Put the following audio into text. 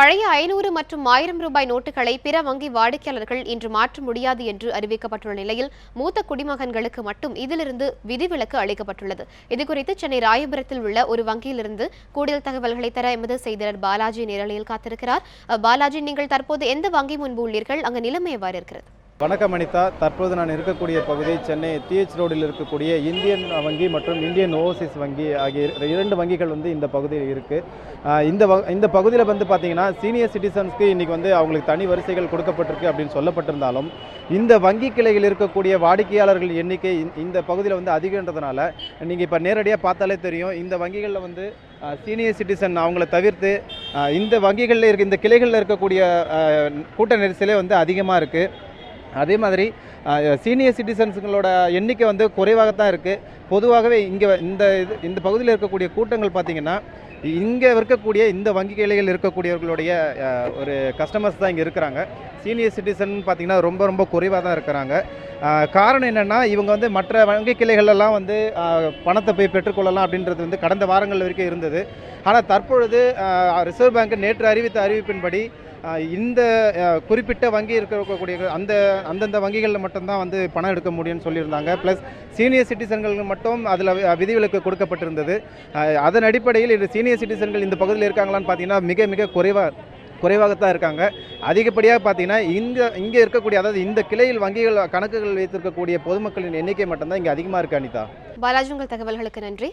பழைய 500 மற்றும் 1000 ரூபாய் நோட்டுகளை பிற வங்கி வாடிக்கையாளர்கள் இன்று மாற்ற முடியாது என்று அறிவிக்கப்பட்டுள்ள நிலையில் மூத்த குடிமகன்களுக்கு மட்டும் இதிலிருந்து விதிவிலக்கு அளிக்கப்பட்டுள்ளது. இதுகுறித்து சென்னை ராயபுரத்தில் உள்ள ஒரு வங்கியிலிருந்து கூடுதல் தகவல்களை தர எமது செய்தியாளர் பாலாஜி நேரலையில் காத்திருக்கிறார். பாலாஜி, நீங்கள் தற்போது எந்த வங்கி முன்பு உள்ளீர்கள்? அங்கு நிலைமை எவ்வாறு இருக்கிறது? வணக்கம் அனிதா. தற்போது நான் இருக்கக்கூடிய பகுதி சென்னை TH ரோடில் இருக்கக்கூடிய இந்தியன் வங்கி மற்றும் இந்தியன் ஓவர்சீஸ் வங்கி ஆகிய இரண்டு வங்கிகள் இந்த பகுதியில் இருக்குது. இந்த பகுதியில் பார்த்தீங்கன்னா சீனியர் சிட்டிசன்ஸ்க்கு இன்றைக்கி அவங்களுக்கு தனி வரிசைகள் கொடுக்கப்பட்டிருக்கு அப்படின்னு சொல்லப்பட்டிருந்தாலும் இந்த வங்கி கிளையில் இருக்கக்கூடிய வாடிக்கையாளர்கள் எண்ணிக்கை இந்த பகுதியில் அதிகன்றதுனால நீங்கள் இப்போ நேரடியாக பார்த்தாலே தெரியும். இந்த வங்கிகளில் சீனியர் சிட்டிசன் அவங்கள தவிர்த்து இந்த வங்கிகளில் இந்த கிளைகளில் இருக்கக்கூடிய கூட்ட நெரிசலே அதிகமாக இருக்குது. அதே மாதிரி சீனியர் சிட்டிசன்ஸுங்களோட எண்ணிக்கை குறைவாகத்தான் இருக்குது. பொதுவாகவே இங்கே இந்த பகுதியில் இருக்கக்கூடிய கூட்டங்கள் பார்த்திங்கன்னா இங்கே இருக்கக்கூடிய இந்த வங்கி கிளைகள் இருக்கக்கூடியவர்களுடைய ஒரு கஸ்டமர்ஸ் தான் இங்கே இருக்கிறாங்க. சீனியர் சிட்டிசன் பார்த்திங்கன்னா ரொம்ப ரொம்ப குறைவாக தான் இருக்கிறாங்க. காரணம் என்னென்னா இவங்க மற்ற வங்கி கிளைகளெல்லாம் பணத்தை போய் பெற்றுக்கொள்ளலாம் அப்படின்றது கடந்த வாரங்கள் வரைக்கும் இருந்தது. ஆனால் தற்பொழுது ரிசர்வ் பேங்க் நேற்று அறிவித்த அறிவிப்பின்படி இந்த குறிப்பிட்ட வங்கி இருக்கக்கூடிய அந்தந்த வங்கிகளில் மட்டும்தான் பணம் எடுக்க முடியும்னு சொல்லியிருந்தாங்க. ப்ளஸ் சீனியர் சிட்டிசன்களுக்கு மட்டும் அதில் விதிவிலக்கு கொடுக்கப்பட்டிருந்தது. அதன் அடிப்படையில் இந்த சீனியர் சிட்டிசன்கள் இந்த பகுதியில் இருக்காங்களான்னு பார்த்தீங்கன்னா மிக மிக குறைவாகத்தான் இருக்காங்க. அதிகப்படியாக பார்த்தீங்கன்னா இங்கே இருக்கக்கூடிய, அதாவது இந்த கிளையில் வங்கிகள் கணக்குகள் வைத்திருக்கக்கூடிய பொதுமக்களின் எண்ணிக்கை மட்டும்தான் இங்கே அதிகமாக இருக்குது. அனிதா, பாலாஜி, உங்கள் தகவல்களுக்கு நன்றி.